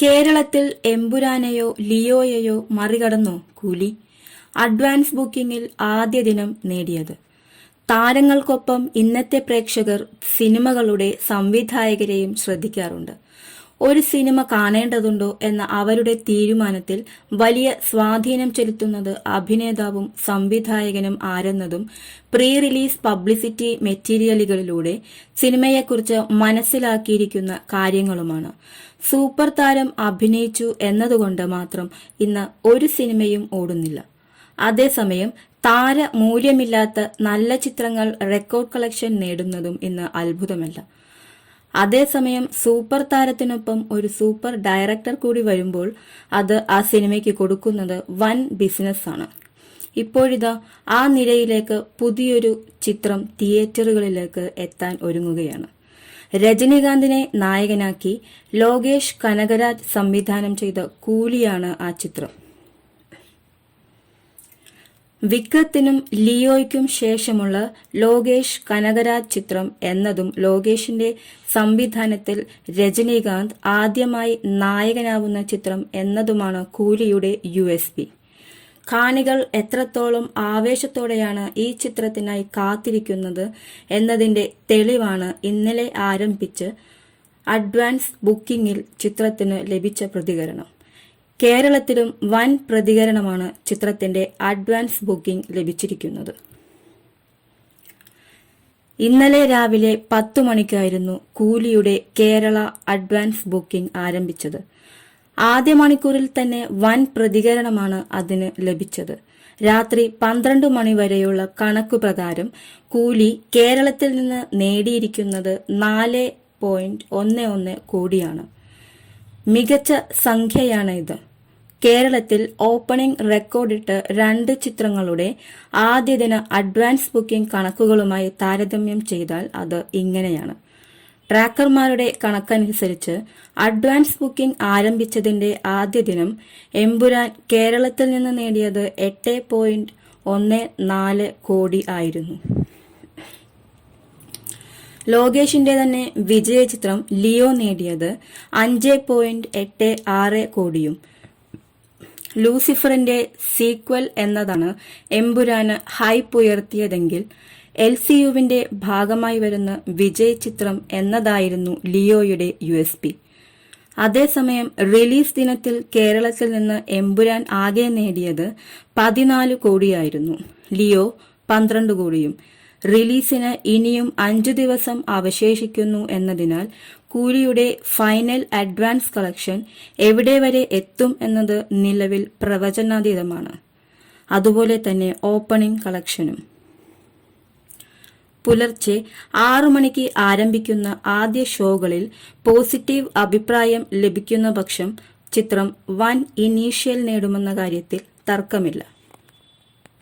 കേരളത്തിൽ എമ്പുരാനെയോ ലിയോയെയോ മറികടന്നോ കൂലി? അഡ്വാൻസ് ബുക്കിംഗിൽ ആദ്യ ദിനം നേടിയത്. താരങ്ങൾക്കൊപ്പം ഇന്നത്തെ പ്രേക്ഷകർ സിനിമകളുടെ സംവിധായകരെയും ശ്രദ്ധിക്കാറുണ്ട്. ഒരു സിനിമ കാണേണ്ടതുണ്ടോ എന്ന അവരുടെ തീരുമാനത്തിൽ വലിയ സ്വാധീനം ചെലുത്തുന്നത് അഭിനേതാവും സംവിധായകനും ആരെന്നതും പ്രീ റിലീസ് പബ്ലിസിറ്റി മെറ്റീരിയലുകളിലൂടെ സിനിമയെക്കുറിച്ച് മനസ്സിലാക്കിയിരിക്കുന്ന കാര്യങ്ങളുമാണ്. സൂപ്പർ താരം അഭിനയിച്ചു എന്നതുകൊണ്ട് മാത്രം ഇന്ന് ഒരു സിനിമയും ഓടുന്നില്ല. അതേസമയം താരമൂല്യമില്ലാത്ത നല്ല ചിത്രങ്ങൾ റെക്കോർഡ് കളക്ഷൻ നേടുന്നതും ഇന്ന് അത്ഭുതമല്ല. അതേസമയം സൂപ്പർ താരത്തിനൊപ്പം ഒരു സൂപ്പർ ഡയറക്ടർ കൂടി വരുമ്പോൾ അത് ആ സിനിമയ്ക്ക് കൊടുക്കുന്നത് വൻ ബിസിനസ്സാണ്. ഇപ്പോഴിതാ ആ നിരയിലേക്ക് പുതിയൊരു ചിത്രം തിയേറ്ററുകളിലേക്ക് എത്താൻ ഒരുങ്ങുകയാണ്. രജനീകാന്തിനെ നായകനാക്കി ലോകേഷ് കനകരാജ് സംവിധാനം ചെയ്ത കൂലിയാണ് ആ ചിത്രം. വിക്രത്തിനും ലിയോയ്ക്കും ശേഷമുള്ള ലോകേഷ് കനകരാജ് ചിത്രം എന്നതും ലോകേഷിന്റെ സംവിധാനത്തിൽ രജനീകാന്ത് ആദ്യമായി നായകനാവുന്ന ചിത്രം എന്നതുമാണ് കൂലിയുടെ USP. കാണികൾ എത്രത്തോളം ആവേശത്തോടെയാണ് ഈ ചിത്രത്തിനായി കാത്തിരിക്കുന്നത് എന്നതിന്റെ തെളിവാണ് ഇന്നലെ ആരംഭിച്ച് അഡ്വാൻസ് ബുക്കിംഗിൽ ചിത്രത്തിന് ലഭിച്ച പ്രതികരണം. കേരളത്തിലും വൻ പ്രതികരണമാണ് ചിത്രത്തിന്റെ അഡ്വാൻസ് ബുക്കിംഗ് ലഭിച്ചിരിക്കുന്നത്. ഇന്നലെ രാവിലെ 10 മണിക്കായിരുന്നു കൂലിയുടെ കേരള അഡ്വാൻസ് ബുക്കിംഗ് ആരംഭിച്ചത്. ആദ്യ മണിക്കൂറിൽ തന്നെ വൻ പ്രതികരണമാണ് അതിന് ലഭിച്ചത്. രാത്രി 12 മണി വരെയുള്ള കണക്കുപ്രകാരം കൂലി കേരളത്തിൽ നിന്ന് നേടിയിരിക്കുന്നത് 4.11 കോടിയാണ്. മികച്ച സംഖ്യയാണ് ഇത്. കേരളത്തിൽ ഓപ്പണിംഗ് റെക്കോർഡിട്ട് 2 ചിത്രങ്ങളുടെ ആദ്യ ദിന അഡ്വാൻസ് ബുക്കിംഗ് കണക്കുകളുമായി താരതമ്യം ചെയ്താൽ അത് ഇങ്ങനെയാണ്. ട്രാക്കർമാരുടെ കണക്കനുസരിച്ച് അഡ്വാൻസ് ബുക്കിംഗ് ആരംഭിച്ചതിന്റെ ആദ്യ ദിനം എമ്പുരാൻ കേരളത്തിൽ നിന്ന് നേടിയത് 8.14 കോടി ആയിരുന്നു. ലോകേഷിന്റെ തന്നെ വിജയചിത്രം ലിയോ നേടിയത് 5.86 കോടിയും. ലൂസിഫറിന്റെ സീക്വൽ എന്നതാണ് എമ്പുരാന് ഹൈപ്പ് ഉയർത്തിയതെങ്കിൽ LCUവിന്റെ ഭാഗമായി വരുന്ന വിജയ് ചിത്രം എന്നതായിരുന്നു ലിയോയുടെ USP. അതേസമയം റിലീസ് ദിനത്തിൽ കേരളത്തിൽ നിന്ന് എമ്പുരാൻ ആകെ നേടിയത് 14 കോടിയായിരുന്നു. ലിയോ 12 കോടിയും. റിലീസിന് ഇനിയും 5 ദിവസം അവശേഷിക്കുന്നു എന്നതിനാൽ കൂലിയുടെ ഫൈനൽ അഡ്വാൻസ് കളക്ഷൻ എവിടെ വരെ എത്തും എന്നത് നിലവിൽ പ്രവചനാതീതമാണ്. അതുപോലെ തന്നെ ഓപ്പണിംഗ് കളക്ഷനും. പുലർച്ചെ 6 മണിക്ക് ആരംഭിക്കുന്ന ആദ്യ ഷോകളിൽ പോസിറ്റീവ് അഭിപ്രായം ലഭിക്കുന്ന പക്ഷം ചിത്രം വൻ ഇനീഷ്യൽ നേടുമെന്ന കാര്യത്തിൽ തർക്കമില്ല.